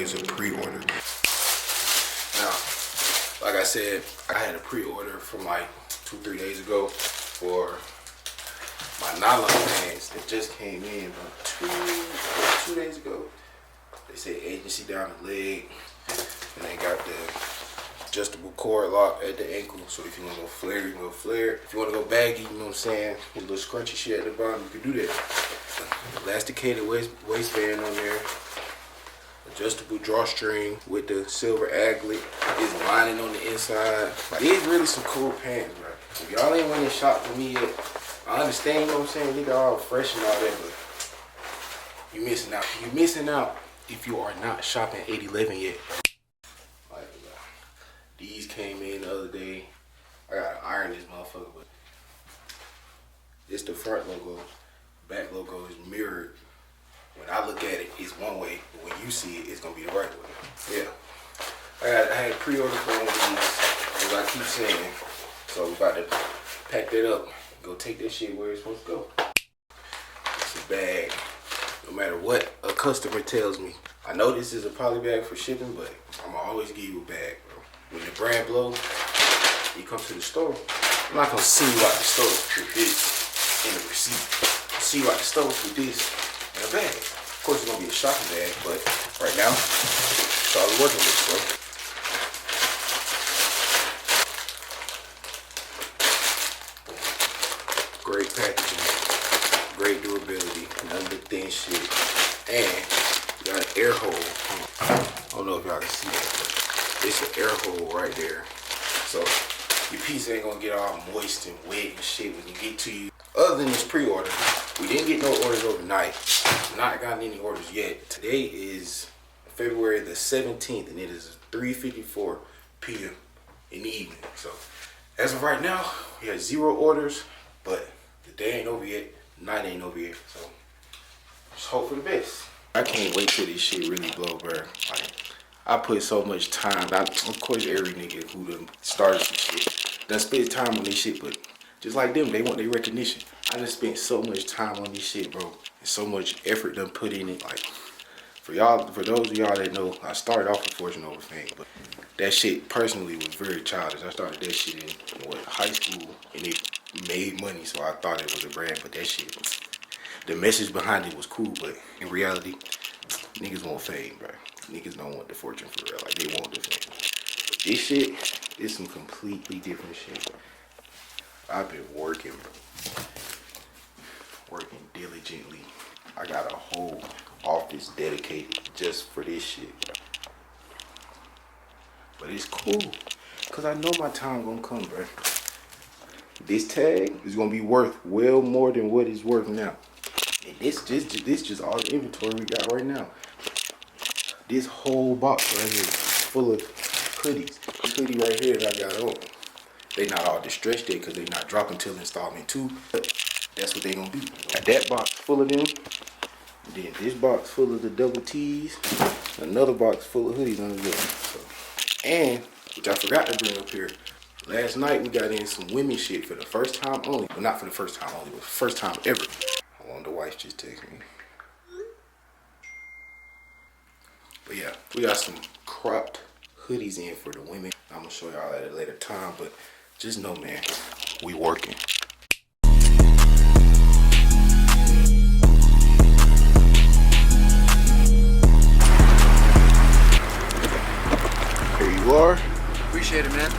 is a pre-order. Now, like I said, I had a pre-order from like 2-3 days ago for my nylon pants that just came in about two days ago. They say agency down the leg, and they got the adjustable cord lock at the ankle, so if you want to go flare, you can go flare. If you want to go baggy, you know what I'm saying, with a little scrunchy shit at the bottom, you can do that. Elasticated waistband on there. Adjustable drawstring with the silver aglet. It's lining on the inside. Like, these really some cool pants, bro. If y'all ain't went and shop for me yet, I understand, you know what I'm saying, nigga all fresh and all that, but you missing out. You missing out if you are not shopping 811 yet. Like, these came in the other day. I gotta iron this motherfucker, but it's the front logo. Back logo is mirrored. When I look at it, it's one way, but when you see it, it's gonna be the right way. Yeah. I had pre-order for one of these, as I keep saying. So we're about to pack that up, go take that shit where it's supposed to go. It's a bag. No matter what a customer tells me. I know this is a poly bag for shipping, but I'm gonna always give you a bag, bro. When the brand blows, you come to the store, I'm not gonna see you out the store with this in the receipt. See you out the store with this in a bag. Of course, it's gonna be a shopping bag, but right now, it's all we're working with, bro. Great packaging, great durability, none of the thin shit, and you got an air hole. I don't know if y'all can see that, but it's an air hole right there. So your piece ain't gonna get all moist and wet and shit when you get to you. Other than this pre-order, we didn't get no orders overnight. Not gotten any orders yet. Today is February the 17th, and it is 3:54 p.m. in the evening. So as of right now, we have 0 orders, but the day ain't over yet, night ain't over yet. So just hope for the best. I can't wait till this shit really blow, bro. Like, I put so much time. Of course, every nigga who done started some shit done spent time on this shit, but just like them, they want their recognition. I just spent so much time on this shit, bro, and so much effort done put in it. Like, for those of y'all that know, I started off with Fortune Over Fame, but that shit personally was very childish. I started that shit in high school, and it made money, so I thought it was a brand. But that shit, the message behind it was cool, but in reality, niggas want fame, bro. Niggas don't want the fortune for real. Like, they want the fame. But this shit is some completely different shit, bro. I've been working, bro. Working diligently. I got a whole office dedicated just for this shit, bro. But it's cool, cause I know my time gonna come, bro. This tag is gonna be worth well more than what it's worth now. And this just all the inventory we got right now. This whole box right here is full of hoodies. This hoodie right here that I got on. They not all distressed yet because they not dropping till installment 2. But that's what they gonna be. Got that box full of them. Then this box full of the double T's. Another box full of hoodies under there. So, and which I forgot to bring up here. Last night we got in some women shit for the first time only. Well, not for the first time only, but the first time ever. Hold on, the wife just texted me. But yeah, we got some cropped hoodies in for the women. I'm gonna show y'all at a later time, but just know, man, we working. Here you are. Appreciate it, man.